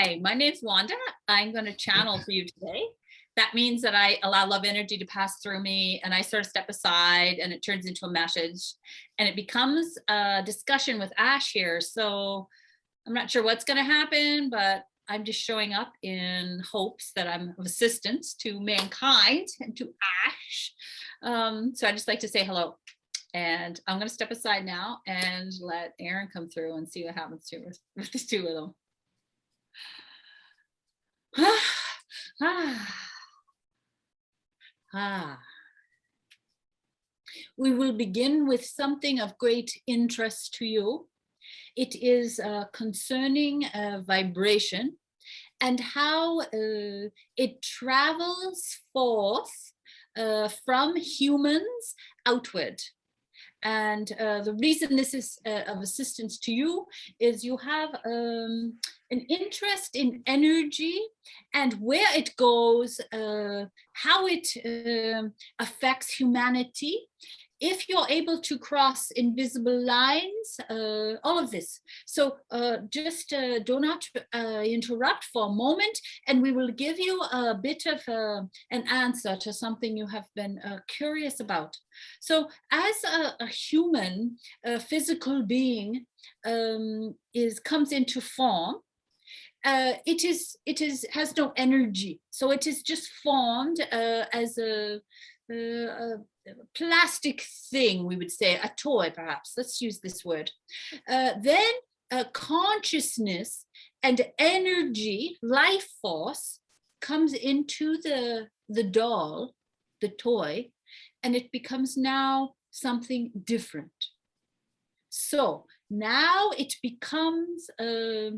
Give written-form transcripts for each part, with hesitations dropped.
Hi, my name's Wanda. I'm going to channel for you today. That means that I allow love energy to pass through me and I sort of step aside and it turns into a message and it becomes a discussion with Ash here. So I'm not sure what's going to happen, but I'm just showing up in hopes that I'm of assistance to mankind and to Ash. So I just like to say hello. And I'm going to step aside now and let Aaron come through and see what happens to us with the two of them. We will begin with something of great interest to you. It is concerning vibration and how it travels forth from humans outward. And the reason this is of assistance to you is you have an interest in energy and where it goes, how it affects humanity. If you're able to cross invisible lines, all of this. So just do not interrupt for a moment, and we will give you a bit of an answer to something you have been curious about. So as a human, a physical being comes into form, it has no energy. So it is just formed as a plastic thing, we would say, a toy, perhaps. Let's use this word. Then consciousness and energy, life force, comes into the doll, the toy, and it becomes now something different. So now it becomes a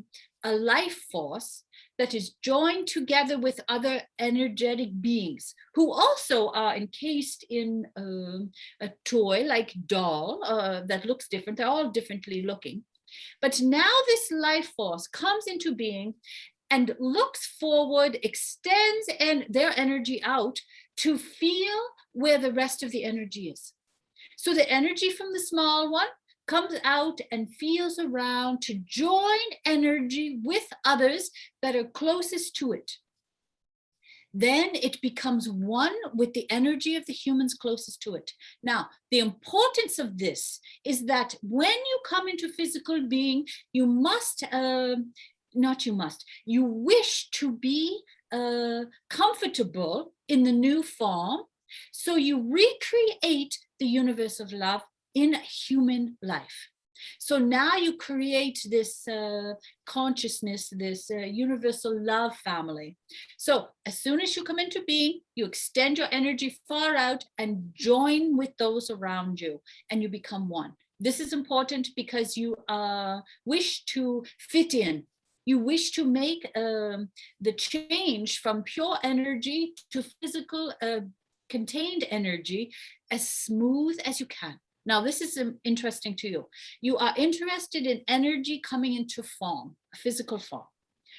life force that is joined together with other energetic beings who also are encased in a toy like doll that looks different. They're all differently looking. But now this life force comes into being and looks forward, extends their energy out to feel where the rest of the energy is. So the energy from the small one comes out and feels around to join energy with others that are closest to it. Then it becomes one with the energy of the humans closest to it. Now, the importance of this is that when you come into physical being, you wish to be comfortable in the new form. So you recreate the universe of love in human life. So now you create this consciousness, this universal love family. So as soon as you come into being, you extend your energy far out and join with those around you, and you become one. This is important because you wish to fit in. You wish to make the change from pure energy to physical contained energy as smooth as you can. Now, this is interesting to you. You are interested in energy coming into form, a physical form.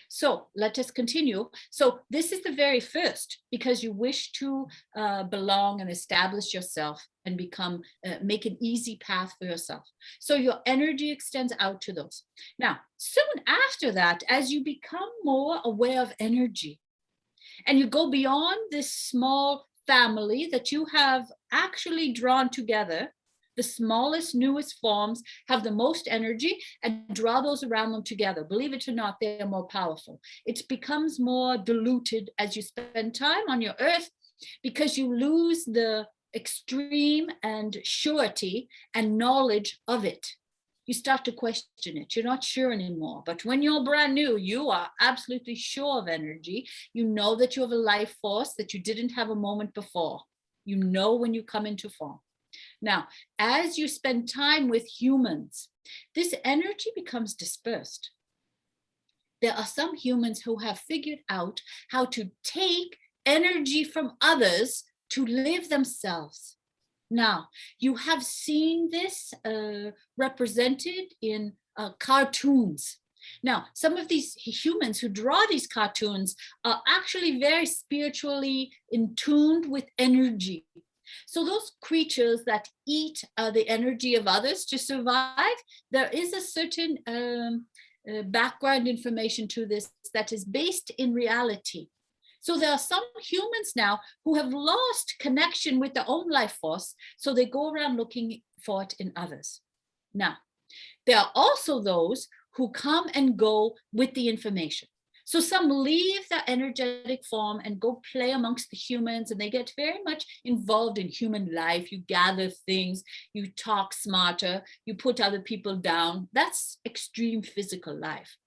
So let us continue. So this is the very first, because you wish to belong and establish yourself and make an easy path for yourself. So your energy extends out to those. Now, soon after that, as you become more aware of energy and you go beyond this small family that you have actually drawn together, the smallest, newest forms have the most energy, and draw those around them together. Believe it or not, they're more powerful. It becomes more diluted as you spend time on your earth because you lose the extreme and surety and knowledge of it. You start to question it. You're not sure anymore. But when you're brand new, you are absolutely sure of energy. You know that you have a life force that you didn't have a moment before. You know when you come into form. Now, as you spend time with humans, this energy becomes dispersed. There are some humans who have figured out how to take energy from others to live themselves. Now, you have seen this represented in cartoons. Now, some of these humans who draw these cartoons are actually very spiritually in tune with energy. So those creatures that eat the energy of others to survive, there is a certain background information to this that is based in reality. So there are some humans now who have lost connection with their own life force, so they go around looking for it in others. Now, there are also those who come and go with the information. So some leave their energetic form and go play amongst the humans, and they get very much involved in human life. You gather things, you talk smarter, you put other people down. That's extreme physical life.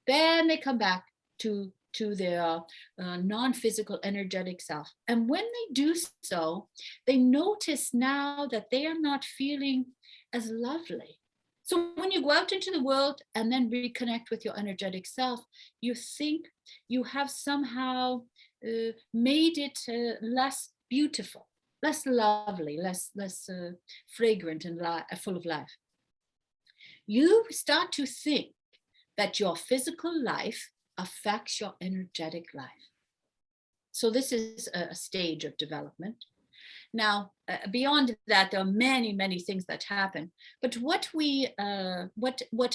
Then they come back to their non-physical energetic self. And when they do so, they notice now that they are not feeling as lovely. So when you go out into the world and then reconnect with your energetic self, you think you have somehow made it less beautiful, less lovely, less fragrant and full of life. You start to think that your physical life affects your energetic life. So this is a stage of development. Now, beyond that, there are many, many things that happen. But what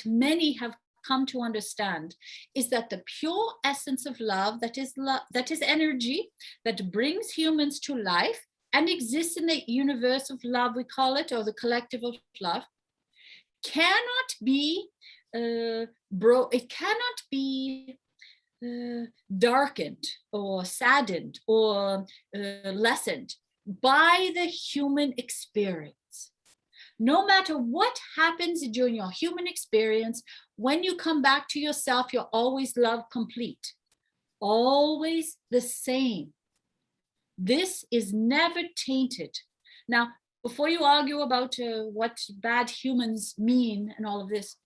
many have come to understand is that the pure essence of love, that is energy, that brings humans to life and exists in the universe of love, we call it, or the collective of love, cannot be it cannot be darkened or saddened or lessened by the human experience. No matter what happens during your human experience, when you come back to yourself, you're always love complete, always the same. This is never tainted. Now, before you argue about what bad humans mean and all of this,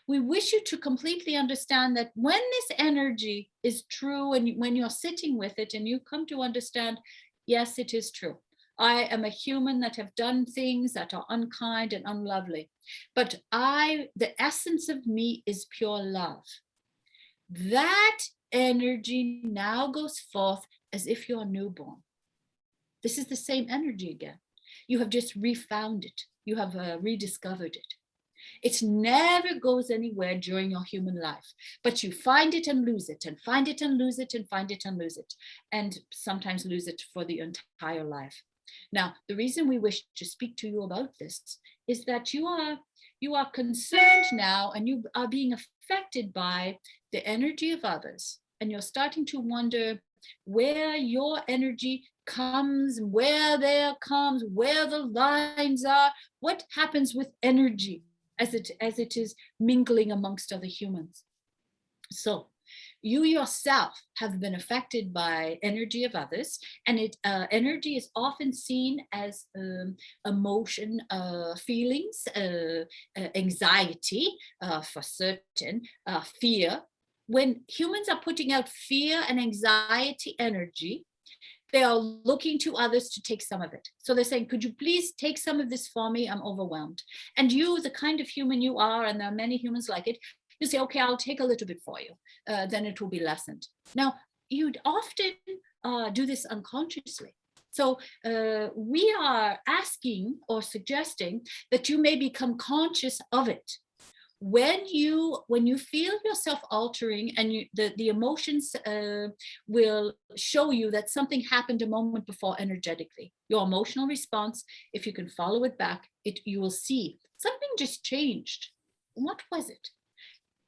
we wish you to completely understand that when this energy is true and when you're sitting with it and you come to understand, yes, it is true. I am a human that have done things that are unkind and unlovely, but the essence of me is pure love. That energy now goes forth as if you're newborn. This is the same energy again. You have just refound it. You have rediscovered it. It never goes anywhere during your human life, but you find it and lose it, and find it and lose it, and find it and lose it, and sometimes lose it for the entire life. Now, the reason we wish to speak to you about this is that you are concerned now, and you are being affected by the energy of others, and you're starting to wonder where your energy comes, where there comes, where the lines are, what happens with energy as it is mingling amongst other humans. So you yourself have been affected by energy of others, and energy is often seen as emotion, feelings, anxiety, for certain, fear. When humans are putting out fear and anxiety energy, they are looking to others to take some of it. So they're saying, could you please take some of this for me? I'm overwhelmed. And you, the kind of human you are, and there are many humans like it, you say, okay, I'll take a little bit for you. Then it will be lessened. Now, you'd often do this unconsciously. So we are asking or suggesting that you may become conscious of it. When you feel yourself altering, and the emotions will show you that something happened a moment before energetically, your emotional response, if you can follow it back, you will see something just changed. What was it?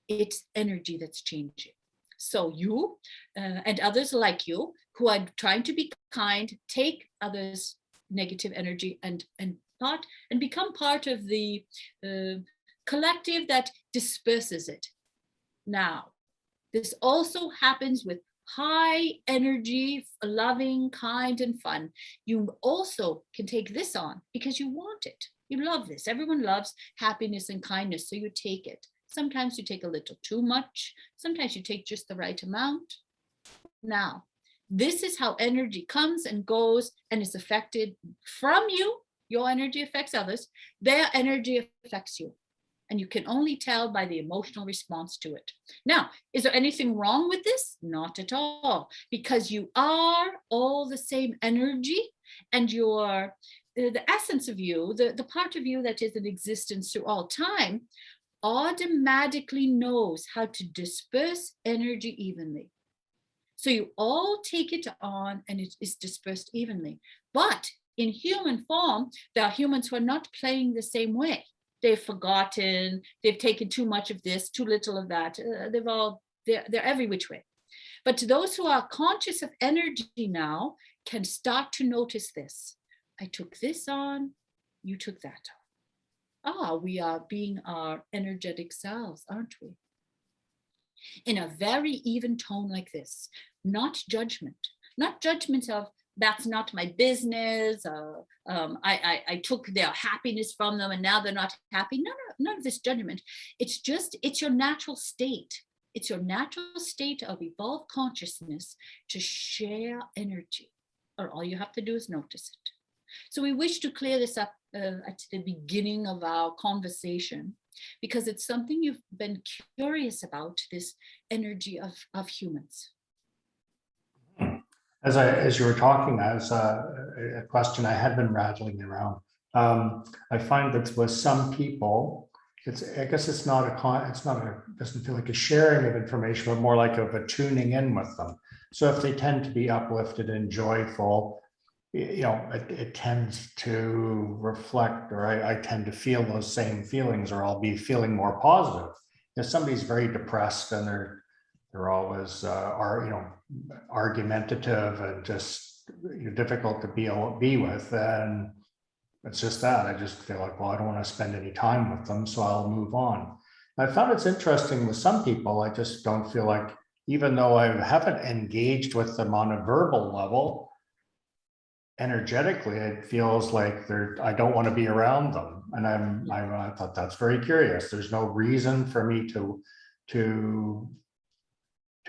It's energy that's changing. So you and others like you who are trying to be kind, take others' negative energy and become part of the collective that disperses it. Now, this also happens with high energy, loving, kind, and fun. You also can take this on because you want it. You love this. Everyone loves happiness and kindness, so you take it. Sometimes you take a little too much. Sometimes you take just the right amount. Now, this is how energy comes and goes and is affected from you. Your energy affects others. Their energy affects you. And you can only tell by the emotional response to it. Now, is there anything wrong with this? Not at all, because you are all the same energy, and the essence of you, the part of you that is in existence through all time, automatically knows how to disperse energy evenly. So you all take it on and it is dispersed evenly. But in human form, there are humans who are not playing the same way. They've forgotten, they've taken too much of this, too little of that. They're every which way. But those who are conscious of energy now can start to notice this. I took this on, you took that on. We are being our energetic selves, aren't we? In a very even tone like this, not judgment of that's not my business. I took their happiness from them and now they're not happy. No, none of this judgment. It's your natural state. It's your natural state of evolved consciousness to share energy, or all you have to do is notice it. So we wish to clear this up at the beginning of our conversation, because it's something you've been curious about, this energy of humans. As you were talking, as a question I had been rattling around. I find that with some people, I guess it's not doesn't feel like a sharing of information, but more like a tuning in with them. So if they tend to be uplifted and joyful, it tends to reflect, or I tend to feel those same feelings, or I'll be feeling more positive. If somebody's very depressed and they're always argumentative and just difficult to be with, and it's just that I just feel like, well, I don't want to spend any time with them, so I'll move on. I found it's interesting with some people, I just don't feel like, even though I haven't engaged with them on a verbal level, energetically it feels like I don't want to be around them. And I thought that's very curious. There's no reason for me to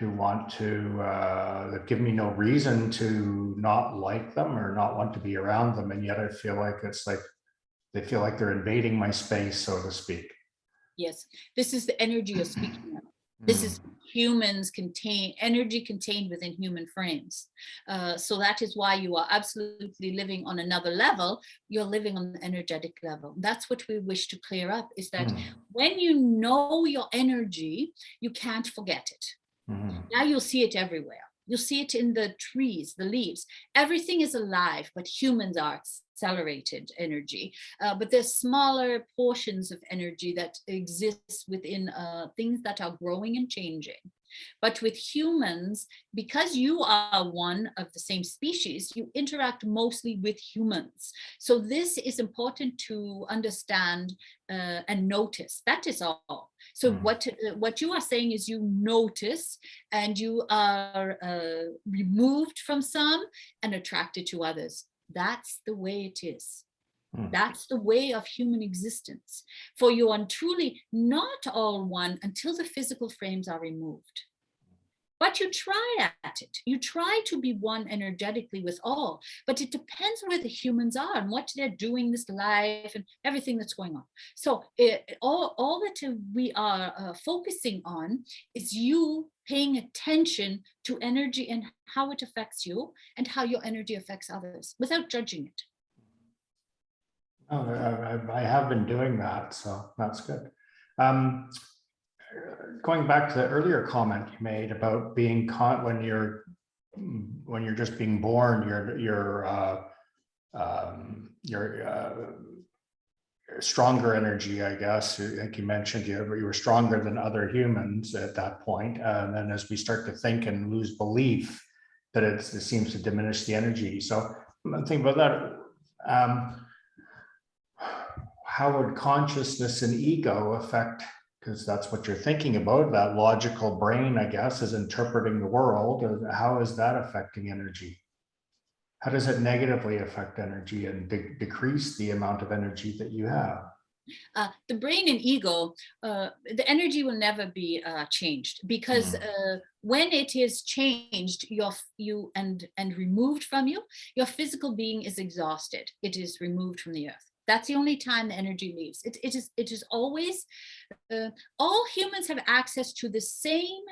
want to give me no reason to not like them or not want to be around them, and yet I feel like it's like they feel like they're invading my space, so to speak. Yes, this is the energy you're speaking of. This is energy contained within human frames. So that is why you are absolutely living on another level. You're living on the energetic level. That's what we wish to clear up, is that when you know your energy, you can't forget it. Now you'll see it everywhere. You'll see it in the trees, the leaves. Everything is alive, but humans are accelerated energy. But there's smaller portions of energy that exist within things that are growing and changing. But with humans, because you are one of the same species, you interact mostly with humans. So this is important to understand and notice. That is all. So what you are saying is you notice and you are removed from some and attracted to others. That's the way it is. That's the way of human existence. For you are truly not all one until the physical frames are removed. But you try at it. You try to be one energetically with all, but it depends where the humans are and what they're doing this life and everything that's going on. So all that we are focusing on is you paying attention to energy and how it affects you and how your energy affects others without judging it. I have been doing that, so that's good. Going back to the earlier comment you made about being caught when you're just being born, you're stronger energy, I guess. Like you mentioned, you were stronger than other humans at that point. And then as we start to think and lose belief, that it seems to diminish the energy. So I'm thinking about that. How would consciousness and ego affect, because that's what you're thinking about, that logical brain, I guess, is interpreting the world. How is that affecting energy? How does it negatively affect energy and decrease the amount of energy that you have? The brain and ego, the energy will never be changed, because when it is changed, and removed from you, your physical being is exhausted. It is removed from the earth. That's the only time the energy leaves. It is always, all humans have access to the same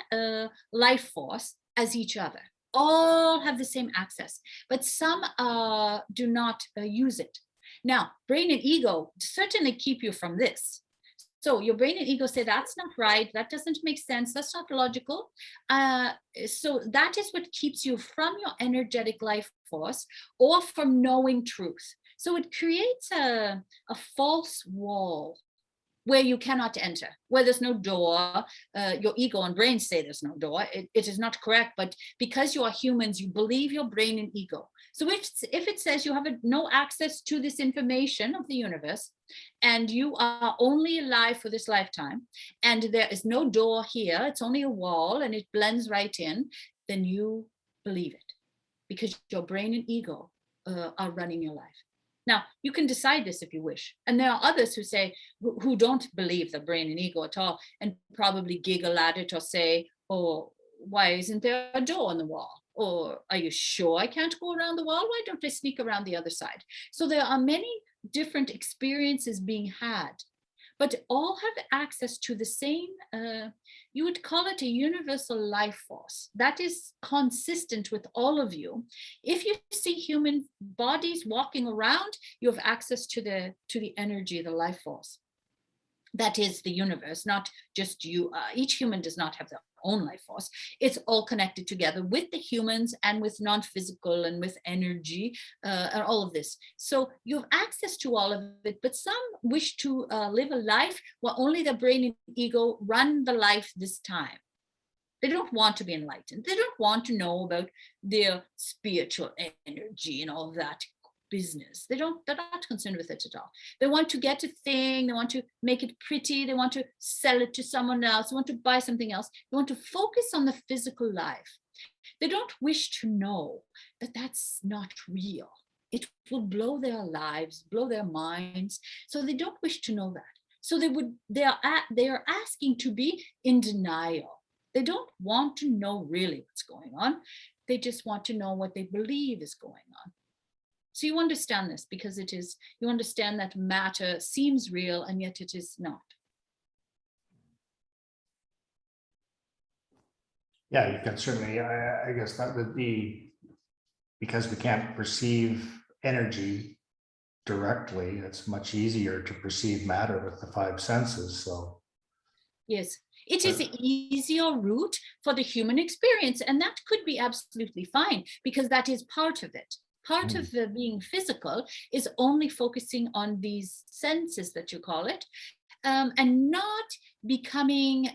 life force as each other. All have the same access, but some do not use it. Now, brain and ego certainly keep you from this. So your brain and ego say that's not right, that doesn't make sense, that's not logical. So that is what keeps you from your energetic life force or from knowing truth. So it creates a false wall where you cannot enter, where there's no door. Your ego and brain say there's no door. It is not correct, but because you are humans, you believe your brain and ego. So if it says you have no access to this information of the universe, and you are only alive for this lifetime, and there is no door here, it's only a wall, and it blends right in, then you believe it because your brain and ego are running your life. Now, you can decide this if you wish. And there are others who say, who don't believe the brain and ego at all, and probably giggle at it or say, oh, why isn't there a door on the wall? Or are you sure I can't go around the wall? Why don't I sneak around the other side? So there are many different experiences being had, but all have access to the same, you would call it a universal life force that is consistent with all of you. If you see human bodies walking around, you have access to the energy, the life force. That is the universe, not just you. Each human does not have their own life force. It's all connected together with the humans and with non-physical and with energy and all of this. So you have access to all of it, but some wish to live a life where only the brain and ego run the life this time. They don't want to be enlightened. They don't want to know about their spiritual energy and all of that business. They're not concerned with it at all. They want to get a thing, they want to make it pretty, they want to sell it to someone else, they want to buy something else. They want to focus on the physical life. They don't wish to know that that's not real. It will blow their lives, blow their minds. So they don't wish to know that. So they are asking to be in denial. They don't want to know really what's going on. They just want to know what they believe is going on. So you understand this because you understand that matter seems real and yet it is not. Yeah, you can certainly, I guess that would be, because we can't perceive energy directly, it's much easier to perceive matter with the five senses. So Yes, it is an easier route for the human experience, and that could be absolutely fine because that is part of it. Part of the being physical is only focusing on these senses that you call it, and not becoming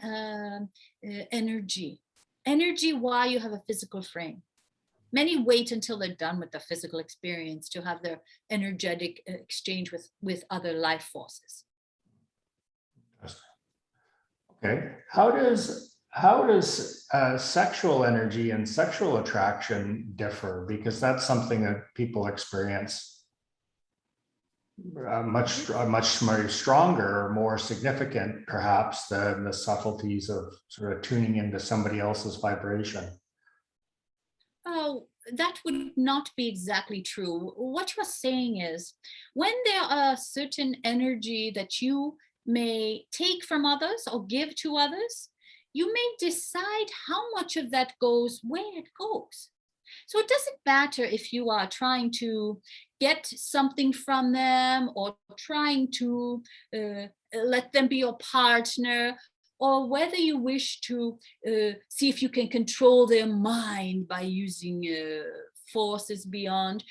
energy. Energy, why you have a physical frame. Many wait until they're done with the physical experience to have their energetic exchange with other life forces. okay, how does sexual energy and sexual attraction differ? Because that's something that people experience much more stronger, more significant, perhaps, than the subtleties of sort of tuning into somebody else's vibration. Oh, that would not be exactly true. What you're saying is when there are certain energy that you may take from others or give to others, you may decide how much of that goes where it goes. So it doesn't matter if you are trying to get something from them or trying to let them be your partner, or whether you wish to see if you can control their mind by using forces beyond.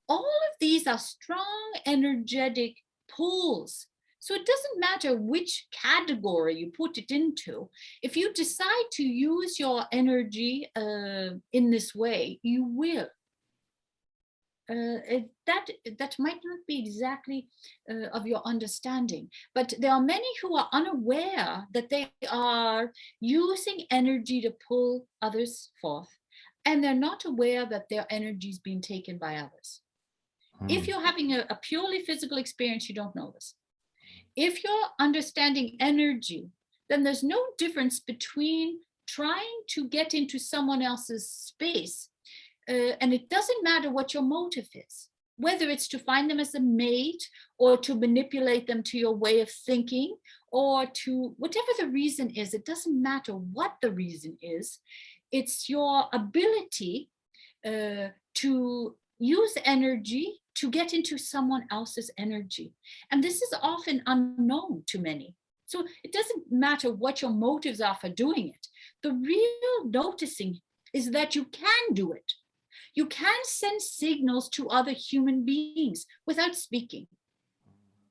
All of these are strong energetic pulls. So it doesn't matter which category you put it into. If you decide to use your energy in this way, you will. That might not be exactly of your understanding, but there are many who are unaware that they are using energy to pull others forth, and they're not aware that their energy is being taken by others. If you're having a purely physical experience, you don't know this. If you're understanding energy, then there's no difference between trying to get into someone else's space, and it doesn't matter what your motive is, whether it's to find them as a mate or to manipulate them to your way of thinking or to whatever the reason is. It doesn't matter what the reason is. It's your ability to use energy to get into someone else's energy. And this is often unknown to many. So it doesn't matter what your motives are for doing it. The real noticing is that you can do it. You can send signals to other human beings without speaking.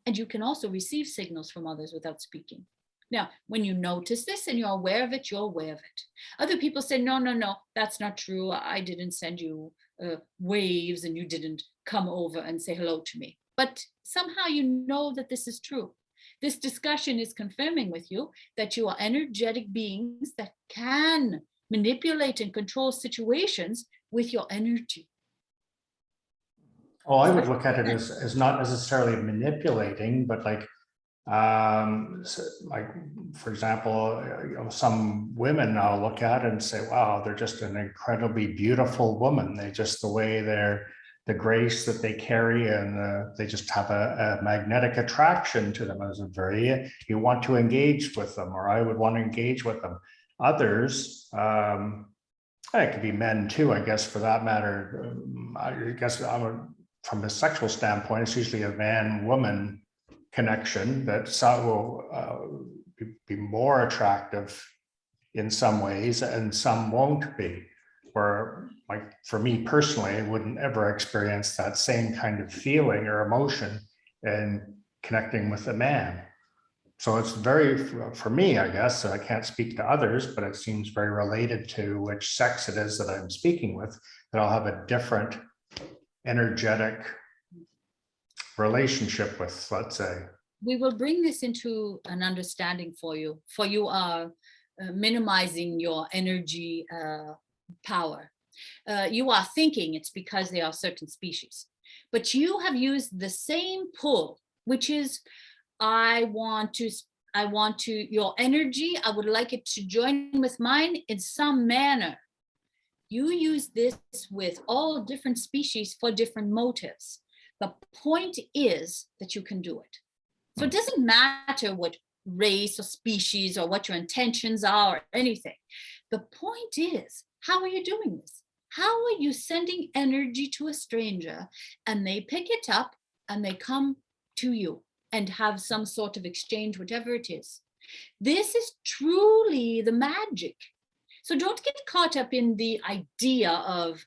And you can also receive signals from others without speaking. Now, when you notice this and you're aware of it, you're aware of it. Other people say, no, no, no, that's not true. I didn't send you waves and you didn't come over and say hello to me. But somehow you know that this is true. This discussion is confirming with you that you are energetic beings that can manipulate and control situations with your energy. Oh, I would look at it as not necessarily manipulating, but like, like for example, some women I'll look at and say, wow, they're just an incredibly beautiful woman. They just, the way the grace that they carry, and they just have a magnetic attraction to them. As a very, you want to engage with them, or I would want to engage with them. Others, it could be men too, I guess, for that matter. I guess from a sexual standpoint, it's usually a man-woman connection that will be more attractive in some ways, and some won't be. Where, like for me personally, I wouldn't ever experience that same kind of feeling or emotion in connecting with a man. So it's very, for me, I guess, I can't speak to others, but it seems very related to which sex it is that I'm speaking with, that I'll have a different energetic relationship with, let's say. We will bring this into an understanding for you, for you are minimizing your energy power. You are thinking it's because they are certain species, but you have used the same pull, which is, I want to, your energy, I would like it to join with mine in some manner. You use this with all different species for different motives. The point is that you can do it. So it doesn't matter what race or species or what your intentions are or anything. The point is, how are you doing this? How are you sending energy to a stranger and they pick it up and they come to you and have some sort of exchange, whatever it is? This is truly the magic. So don't get caught up in the idea of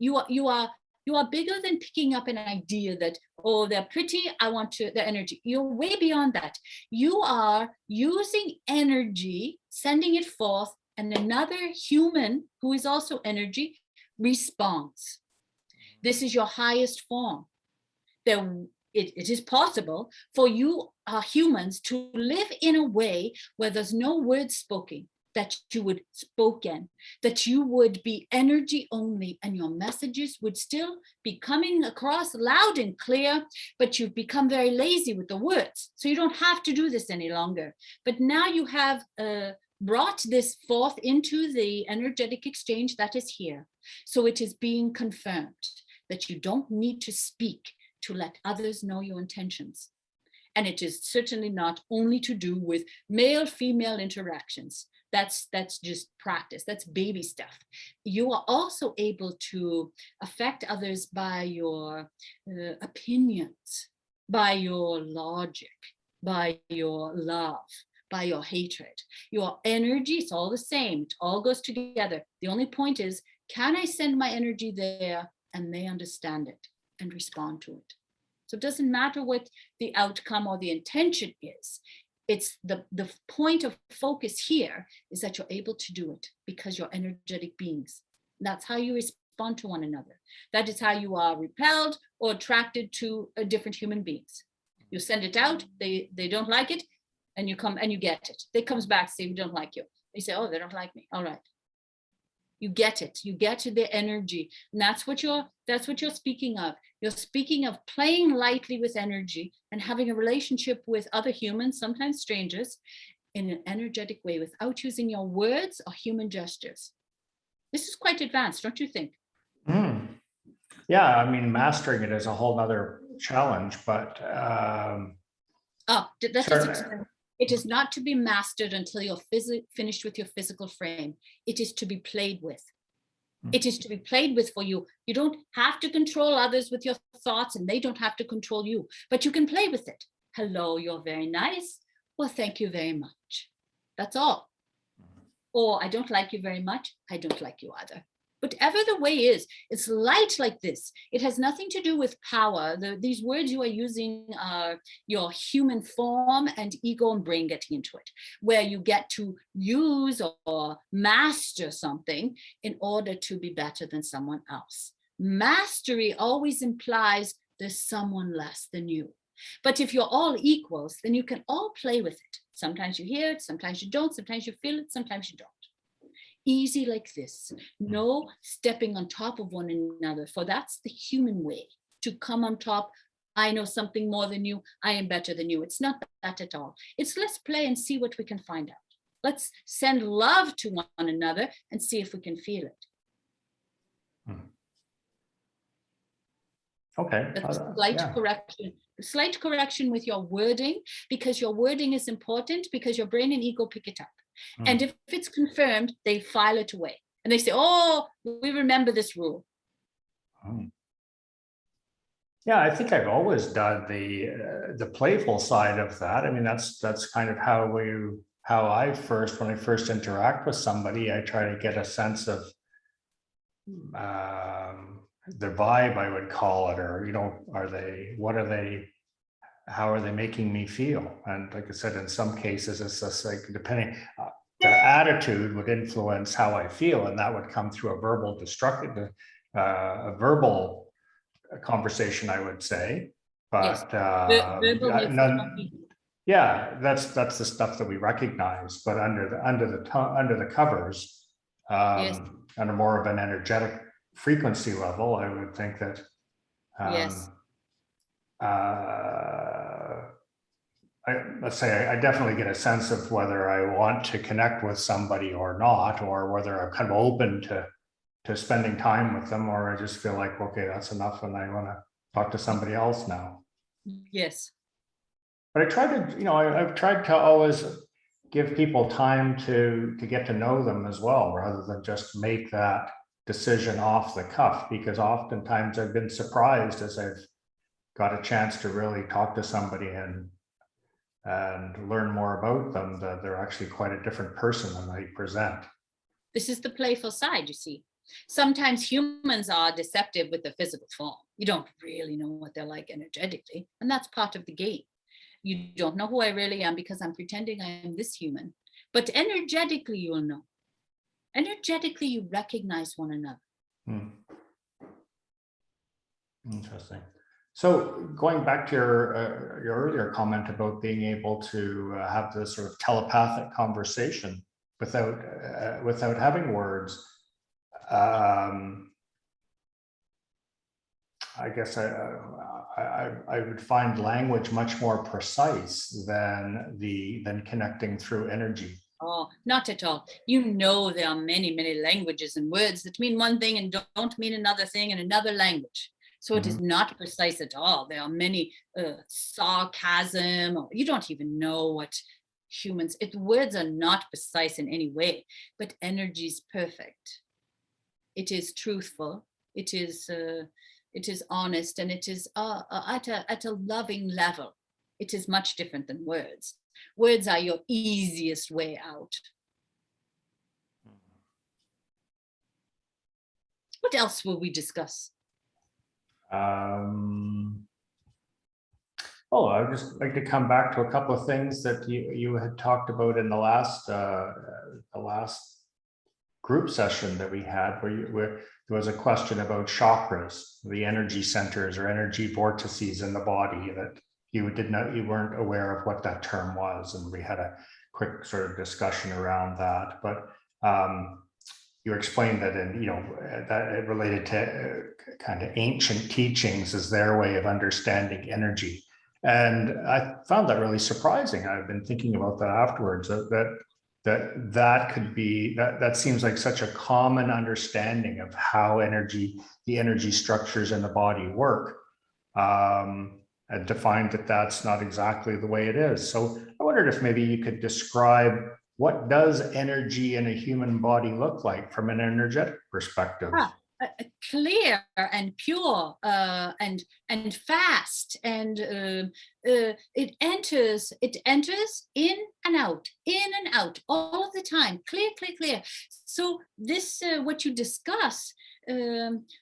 you are bigger than picking up an idea that, oh, they're pretty, I want to, their energy. You're way beyond that. You are using energy, sending it forth, and another human who is also energy responds. This is your highest form. It is possible for you humans to live in a way where there's no words spoken, that you would spoken, that you would be energy only, and your messages would still be coming across loud and clear, but you've become very lazy with the words. So you don't have to do this any longer. But now you have brought this forth into the energetic exchange that is here. So it is being confirmed that you don't need to speak to let others know your intentions. And it is certainly not only to do with male-female interactions. That's just practice. That's baby stuff. You are also able to affect others by your opinions, by your logic, by your love, by your hatred. Your energy, it's all the same. It all goes together. The only point is, can I send my energy there and they understand it and respond to it? So it doesn't matter what the outcome or the intention is. It's the point of focus here is that you're able to do it because you're energetic beings. That's how you respond to one another. That is how you are repelled or attracted to different human beings. You send it out, they don't like it, and you come and you get it. They comes back, say, we don't like you. They say, oh, they don't like me. All right. You get it. You get to the energy. And that's what you're speaking of. You're speaking of playing lightly with energy and having a relationship with other humans, sometimes strangers, in an energetic way without using your words or human gestures. This is quite advanced, don't you think? Mm. Yeah, I mean, mastering it is a whole nother challenge, but That's certainly. it is not to be mastered until you're finished with your physical frame. It is to be played with. It is to be played with for you. You don't have to control others with your thoughts, and they don't have to control you, but you can play with it. Hello, you're very nice. well, thank you very much. That's all. Or I don't like you very much. I don't like you either. Whatever the way is, it's light like this. It has nothing to do with power. These words you are using are your human form and ego and brain getting into it, where you get to use or master something in order to be better than someone else. Mastery always implies there's someone less than you. But if you're all equals, then you can all play with it. Sometimes you hear it, sometimes you don't, sometimes you feel it, sometimes you don't. Easy like this. No stepping on top of one another, for that's the human way to come on top. I know something more than you. I am better than you. It's not that at all. It's let's play and see what we can find out. Let's send love to one another and see if we can feel it. Okay. That's slight correction with your wording, because your wording is important, because your brain and ego pick it up. And if it's confirmed, they file it away and they say, oh, we remember this rule. Yeah, I think I've always done the playful side of that. I mean, that's kind of when I first interact with somebody, I try to get a sense of the vibe, I would call it, or, how are they making me feel? And like I said, in some cases, it's just like, depending, their attitude would influence how I feel. And that would come through a verbal conversation, I would say. But Yes. yeah, that's the stuff that we recognize. But under the covers, Yes. on a more of an energetic frequency level, I would think that Yes. let's say I definitely get a sense of whether I want to connect with somebody or not, or whether I'm kind of open to spending time with them, or I just feel like, okay, that's enough and I want to talk to somebody else now. Yes. But I try to, I've tried to always give people time to get to know them as well, rather than just make that decision off the cuff, because oftentimes I've been surprised as I've got a chance to really talk to somebody and learn more about them, that they're actually quite a different person than they present. This is the playful side, you see. Sometimes humans are deceptive with the physical form. You don't really know what they're like energetically, and that's part of the game. You don't know who I really am because I'm pretending I am this human. But energetically, you'll know. Energetically, you recognize one another. Interesting. So going back to your earlier comment about being able to have this sort of telepathic conversation without having words, I guess I would find language much more precise than connecting through energy. Oh, not at all. You know, there are many, many languages and words that mean one thing and don't mean another thing in another language. So it is not precise at all. There are many sarcasm, or you don't even know what words are not precise in any way, but energy is perfect. It is truthful. It is honest, and it is at a loving level. It is much different than words. Words are your easiest way out. What else will we discuss? Oh, I would just like to come back to a couple of things that you had talked about in the last group session that we had, where there was a question about chakras, the energy centers or energy vortices in the body, that you weren't aware of what that term was, and we had a quick sort of discussion around that. But you explained that, that it related to kind of ancient teachings as their way of understanding energy. And I found that really surprising. I've been thinking about that afterwards, that could be, that seems like such a common understanding of how the energy structures in the body work. And to find that that's not exactly the way it is. So I wondered if maybe you could describe, what does energy in a human body look like from an energetic perspective? clear and pure and fast, and it enters in and out all of the time, clear. So this what you discuss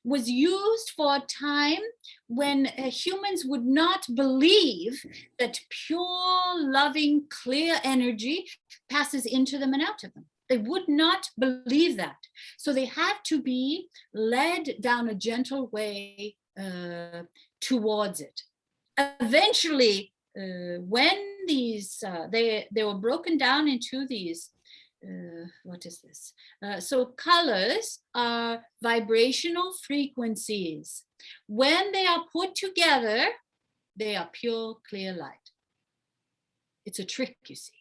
was used for a time when humans would not believe that pure, loving, clear energy passes into them and out of them. They would not believe that. So they have to be led down a gentle way towards it. Eventually, when these, they were broken down into these, what is this? So colors are vibrational frequencies. When they are put together, they are pure, clear light. It's a trick, you see.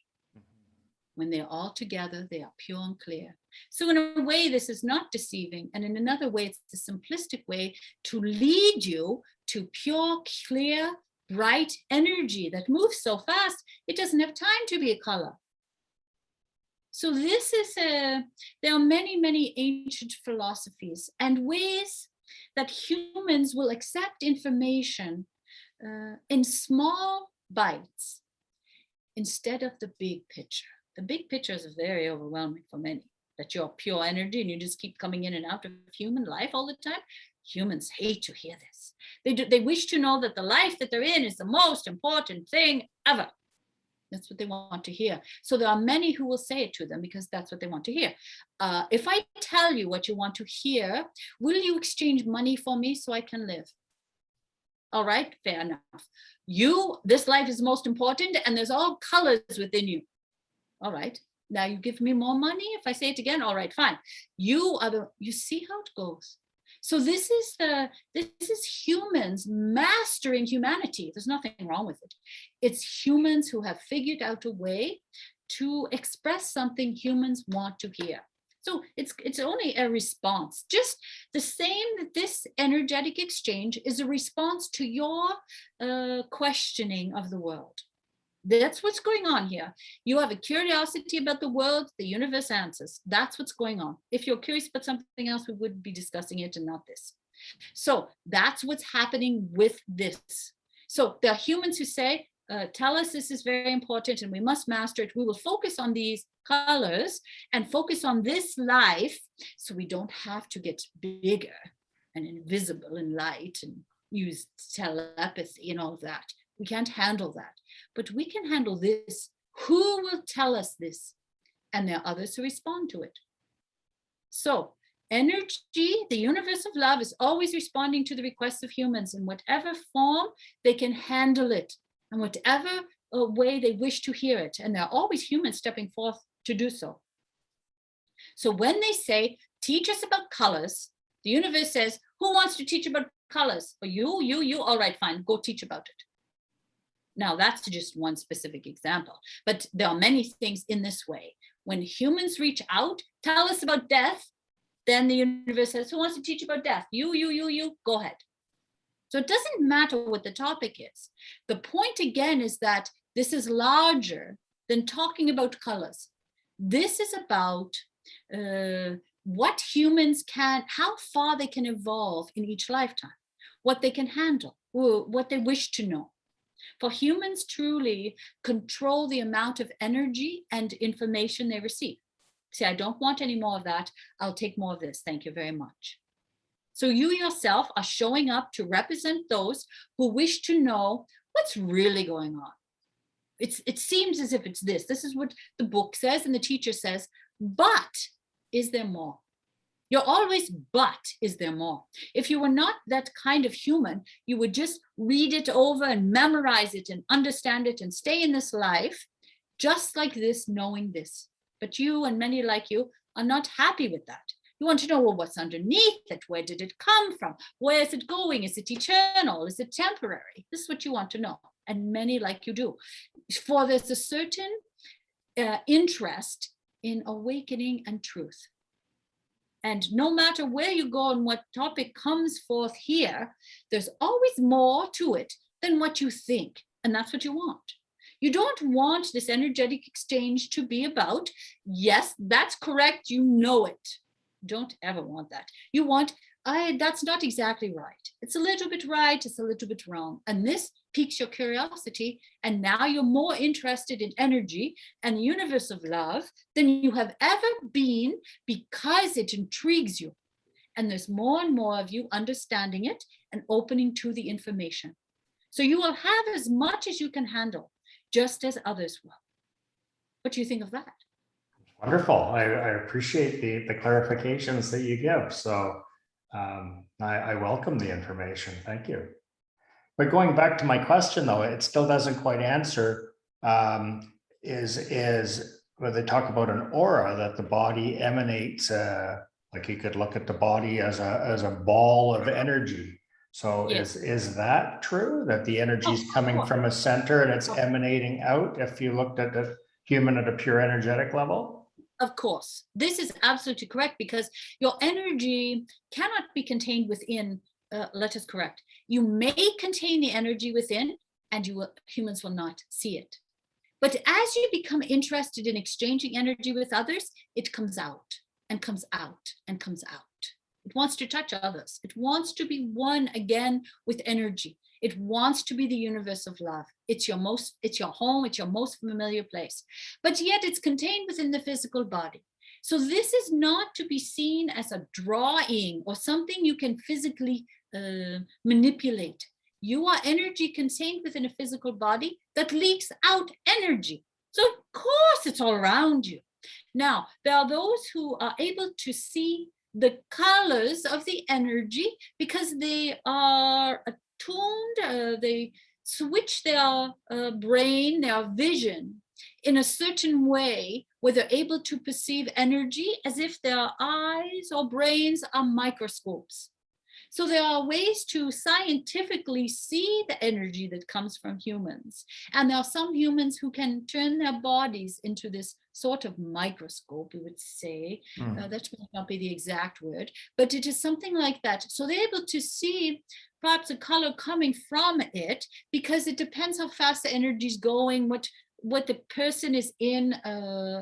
When they're all together, they are pure and clear. So in a way, this is not deceiving. And in another way, it's a simplistic way to lead you to pure, clear, bright energy that moves so fast, it doesn't have time to be a color. So this is there are many ancient philosophies and ways that humans will accept information in small bites instead of the big picture. The big picture is very overwhelming for many, that you're pure energy and you just keep coming in and out of human life all the time. Humans hate to hear this. They wish to know that the life that they're in is the most important thing ever. That's what they want to hear. So there are many who will say it to them because that's what they want to hear. If I tell you what you want to hear, will you exchange money for me so I can live? All right, fair enough. This life is most important and there's all colors within you. All right, now you give me more money. If I say it again, all right, fine. You see how it goes. So this is humans mastering humanity. There's nothing wrong with it. It's humans who have figured out a way to express something humans want to hear. So it's only a response, just the same that this energetic exchange is a response to your questioning of the world. That's what's going on here. You have a curiosity about the world, the universe answers. That's what's going on. If you're curious about something else, we would be discussing it and not this. So that's what's happening with this. So there are humans who say, tell us this is very important and we must master it. We will focus on these colors and focus on this life so we don't have to get bigger and invisible in light and use telepathy and all of that. We can't handle that, but we can handle this. Who will tell us this? And there are others who respond to it. So energy, the universe of love, is always responding to the requests of humans in whatever form they can handle it and whatever way they wish to hear it. And there are always humans stepping forth to do so. So when they say, teach us about colors, the universe says, who wants to teach about colors? Or you, all right, fine, go teach about it. Now, that's just one specific example, but there are many things in this way. When humans reach out, tell us about death, then the universe says, who wants to teach about death? You, go ahead. So it doesn't matter what the topic is. The point again is that this is larger than talking about colors. This is about what humans can, how far they can evolve in each lifetime, what they can handle, what they wish to know. For humans truly control the amount of energy and information they receive. Say, I don't want any more of that. I'll take more of this. Thank you very much. So you yourself are showing up to represent those who wish to know what's really going on. It seems as if it's this. This is what the book says and the teacher says, but is there more? You're always, but is there more? If you were not that kind of human, you would just read it over and memorize it and understand it and stay in this life just like this, knowing this. But you and many like you are not happy with that. You want to know, well, what's underneath it? Where did it come from? Where is it going? Is it eternal? Is it temporary? This is what you want to know. And many like you do. For there's a certain interest in awakening and truth. And no matter where you go and what topic comes forth here, there's always more to it than what you think. And that's what you want. You don't want this energetic exchange to be about, yes, that's correct, you know it. Don't ever want that. You want That's not exactly right. It's a little bit right, it's a little bit wrong. And this piques your curiosity. And now you're more interested in energy and the universe of love than you have ever been because it intrigues you. And there's more and more of you understanding it and opening to the information. So you will have as much as you can handle, just as others will. What do you think of that? Wonderful. I appreciate the clarifications that you give. So I welcome the information. Thank you. But going back to my question, though, it still doesn't quite answer. Is where they talk about an aura that the body emanates. Like you could look at the body as a ball of energy. So Yes. is that true, that the energy is coming from a center and it's emanating out? If you looked at the human at a pure energetic level. Of course, this is absolutely correct, because your energy cannot be contained within. Let us correct. You may contain the energy within, and humans will not see it. But as you become interested in exchanging energy with others, it comes out and comes out and comes out. It wants to touch others. It wants to be one again with energy. It wants to be the universe of love. It's your home, it's your most familiar place. But yet it's contained within the physical body. So this is not to be seen as a drawing or something you can physically manipulate. You are energy contained within a physical body that leaks out energy. So of course it's all around you. Now, there are those who are able to see the colors of the energy because they are attuned, they switch their brain, their vision in a certain way where they're able to perceive energy as if their eyes or brains are microscopes. So there are ways to scientifically see the energy that comes from humans. And there are some humans who can turn their bodies into this sort of microscope, we would say. That might not be the exact word, but it is something like that. So they're able to see perhaps a color coming from it, because it depends how fast the energy is going, what the person is in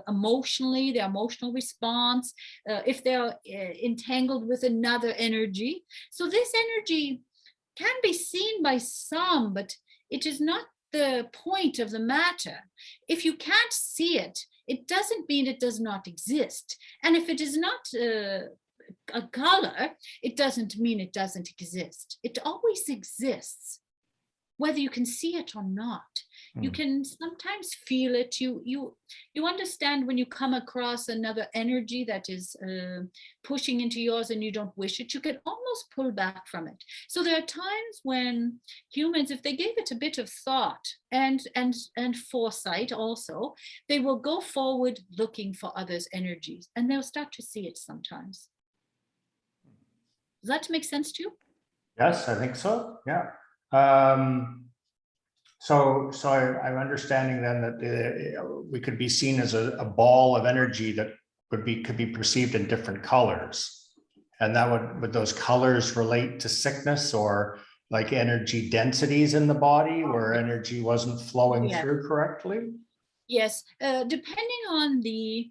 emotionally, their emotional response, if they're entangled with another energy. So this energy can be seen by some, but it is not the point of the matter. If you can't see it, it doesn't mean it does not exist. And if it is not a color, it doesn't mean it doesn't exist. It always exists, whether you can see it or not. You can sometimes feel it. You understand when you come across another energy that is pushing into yours and you don't wish it, you can almost pull back from it. So there are times when humans, if they gave it a bit of thought and foresight also, they will go forward looking for others' energies, and they'll start to see it sometimes. Does that make sense to you? Yes, I think so. Yeah. So I'm understanding then that we could be seen as a ball of energy that could be perceived in different colors, and that would those colors relate to sickness or like energy densities in the body where energy wasn't flowing through correctly? Yes, depending on the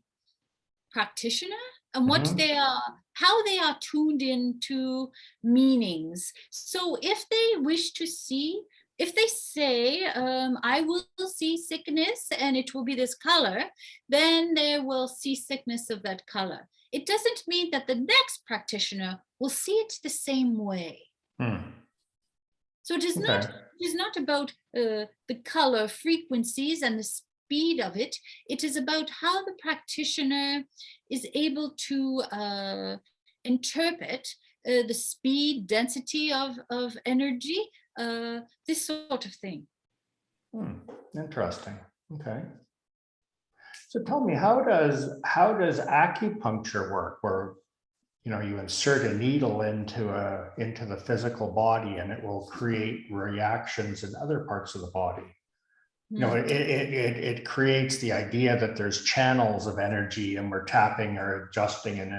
practitioner and what they are, how they are tuned into meanings. So if they wish to see, if they say, I will see sickness and it will be this color, then they will see sickness of that color. It doesn't mean that the next practitioner will see it the same way. So it is not about the color frequencies and the speed of it. It is about how the practitioner is able to interpret the speed, density of energy, this sort of thing. Interesting. Okay. So tell me, how does acupuncture work, where you insert a needle into the physical body and it will create reactions in other parts of the body? It creates the idea that there's channels of energy and we're tapping or adjusting in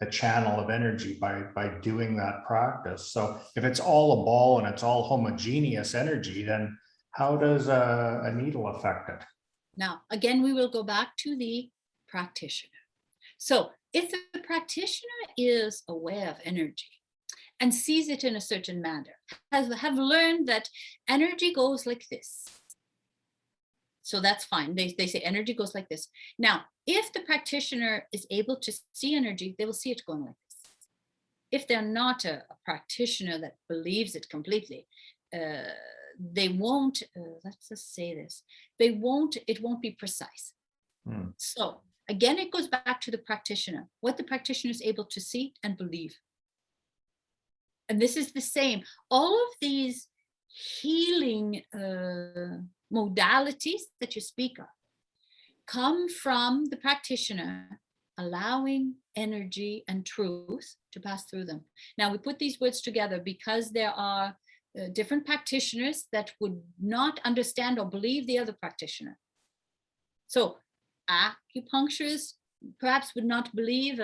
a channel of energy by doing that practice. So if it's all a ball and it's all homogeneous energy, then how does a needle affect it? Now, again, we will go back to the practitioner. So if the practitioner is aware of energy and sees it in a certain manner, have learned that energy goes like this. So that's fine. They say energy goes like this. Now, if the practitioner is able to see energy, they will see it going like this. If they're not a practitioner that believes it completely, they won't, let's just say this, it won't be precise. So again, it goes back to the practitioner, what the practitioner is able to see and believe. And this is the same. All of these healing modalities that you speak of come from the practitioner allowing energy and truth to pass through them. Now, we put these words together because there are different practitioners that would not understand or believe the other practitioner. So acupuncturists perhaps would not believe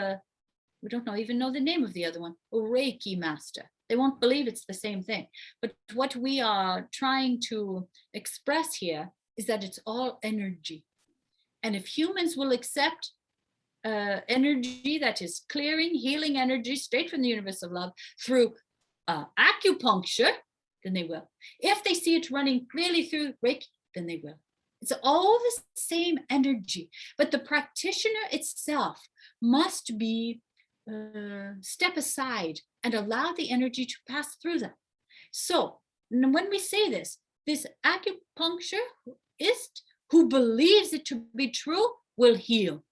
we don't even know the name of the other one, a Reiki master. They won't believe it's the same thing. But what we are trying to express here is that it's all energy. And if humans will accept energy that is clearing, healing energy straight from the universe of love through acupuncture, then they will. If they see it running clearly through Reiki, then they will. It's all the same energy, but the practitioner itself must be step aside and allow the energy to pass through them. So when we say this acupuncturist who believes it to be true will heal.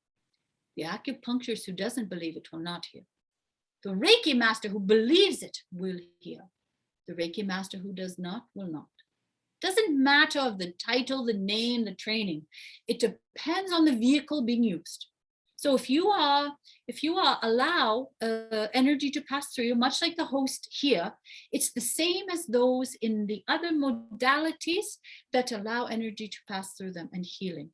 The acupuncturist who doesn't believe it will not heal. The Reiki master who believes it will heal. The Reiki master who does not will not. Doesn't matter of the title, the name, the training. It depends on the vehicle being used. So if you allow energy to pass through you, much like the host here, it's the same as those in the other modalities that allow energy to pass through them and healing.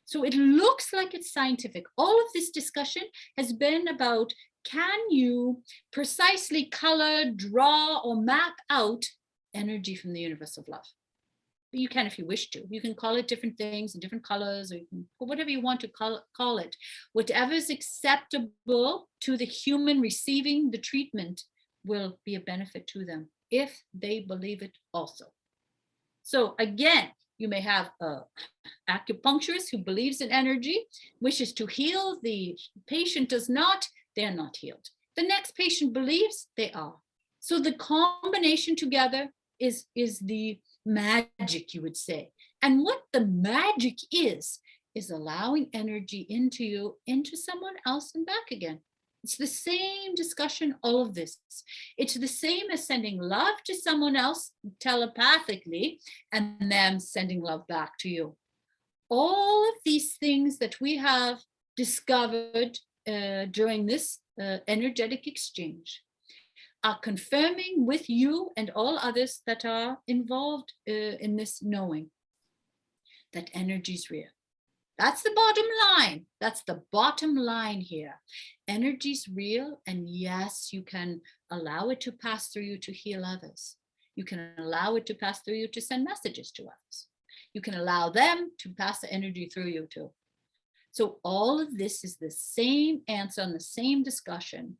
So it looks like it's scientific. All of this discussion has been about, can you precisely color, draw, or map out energy from the universe of love? You can if you wish to. You can call it different things and different colors, or you can put whatever you want to call it. Whatever is acceptable to the human receiving the treatment will be a benefit to them if they believe it also. So again, you may have an acupuncturist who believes in energy, wishes to heal. The patient does not, they're not healed. The next patient believes, they are. So the combination together is the magic, you would say. And what the magic is allowing energy into you, into someone else, and back again. It's the same discussion, all of this. It's the same as sending love to someone else telepathically and them sending love back to you. All of these things that we have discovered during this energetic exchange are confirming with you and all others that are involved in this knowing that energy is real. That's the bottom line. That's the bottom line here. Energy is real, and yes, you can allow it to pass through you to heal others. You can allow it to pass through you to send messages to others. You can allow them to pass the energy through you too. So all of this is the same answer on the same discussion.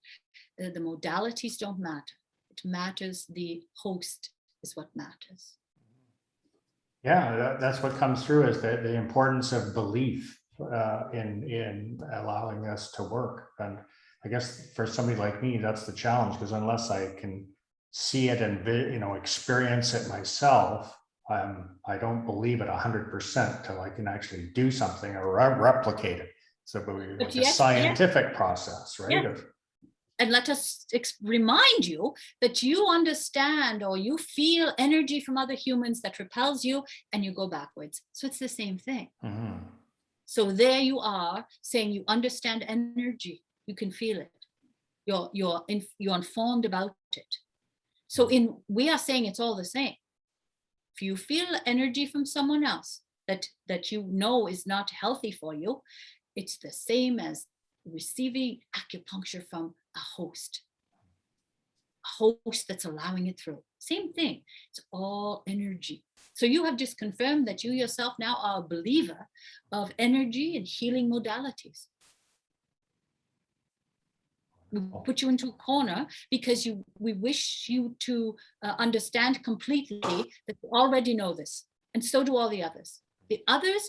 The modalities don't matter. It matters, the host is what matters. Yeah, that's what comes through, is the importance of belief in allowing us to work. And I guess for somebody like me, that's the challenge, because unless I can see it and experience it myself, I don't believe it 100% till I can actually do something or replicate it. So it's a scientific process, right? Yeah. And let us remind you that you understand or you feel energy from other humans that repels you, and you go backwards. So it's the same thing. Mm-hmm. So there you are saying you understand energy. You can feel it. You're informed about it. So we are saying it's all the same. If you feel energy from someone else that you know is not healthy for you, it's the same as receiving acupuncture from a host that's allowing it through. Same thing. It's all energy. So you have just confirmed that you yourself now are a believer of energy and healing modalities. We put you into a corner because we wish you to understand completely that you already know this. And so do all the others. The others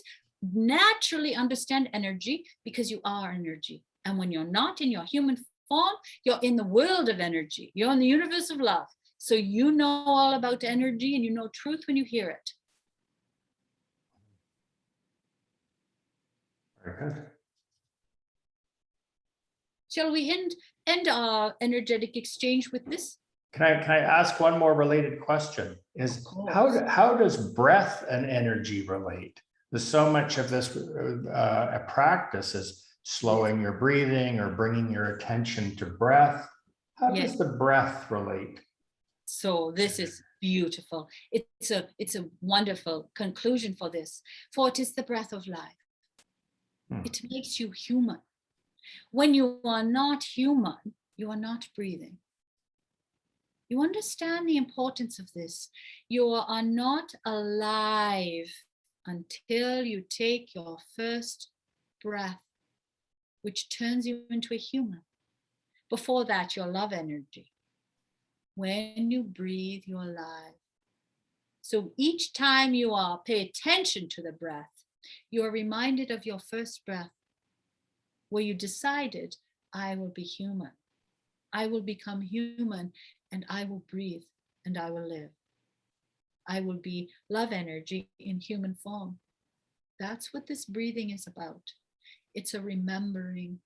naturally understand energy because you are energy. And when you're not in your human form, you're in the world of energy. You're in the universe of love. So you know all about energy and you know truth when you hear it. Very good. Shall we end our energetic exchange with this? Can I ask one more related question? Is how does breath and energy relate? There's so much of this practice is slowing your breathing or bringing your attention to breath. How does the breath relate? So this is beautiful. It's a wonderful conclusion for this. For it is the breath of life. It makes you human. When you are not human, you are not breathing. You understand the importance of this. You are not alive until you take your first breath, which turns you into a human. Before that, you're love energy. When you breathe, you're alive. So each time you pay attention to the breath, you are reminded of your first breath, where you decided, I will be human. I will become human and I will breathe and I will live. I will be love energy in human form. That's what this breathing is about. It's a remembering.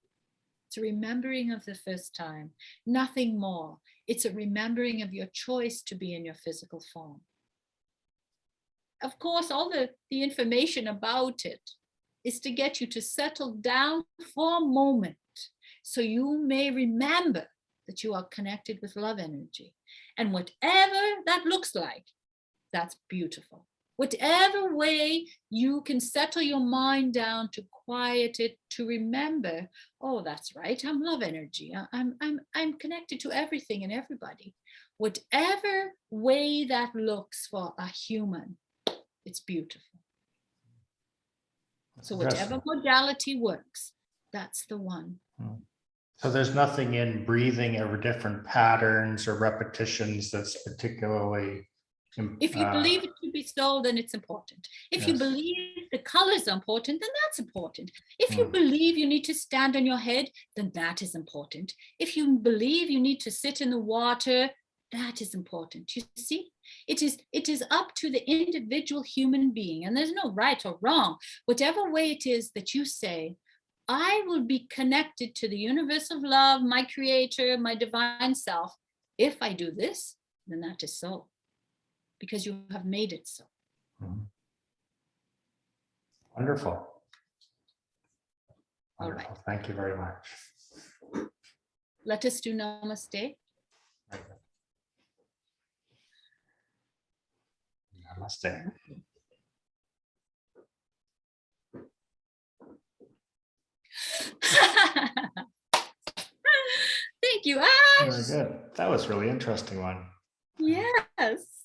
It's a remembering of the first time, nothing more. It's a remembering of your choice to be in your physical form. Of course, all the information about it is to get you to settle down for a moment so you may remember that you are connected with love energy. And whatever that looks like, that's beautiful. Whatever way you can settle your mind down to quiet it, to remember, oh, that's right, I'm love energy. I'm connected to everything and everybody. Whatever way that looks for a human, it's beautiful. So whatever modality works, that's the one. So there's nothing in breathing or different patterns or repetitions that's particularly if you believe it to be so, then it's important. If you believe the colors are important, then that's important. If you believe you need to stand on your head, then that is important. If you believe you need to sit in the water, that is important. You see, it is up to the individual human being, and there's no right or wrong. Whatever way it is that you say, I will be connected to the universe of love, my creator, my divine self. If I do this, then that is so, because you have made it so. Wonderful. All right. Thank you very much. Let us do namaste. Namaste. Thank you, Ash. Very good. That was a really interesting one. Yes.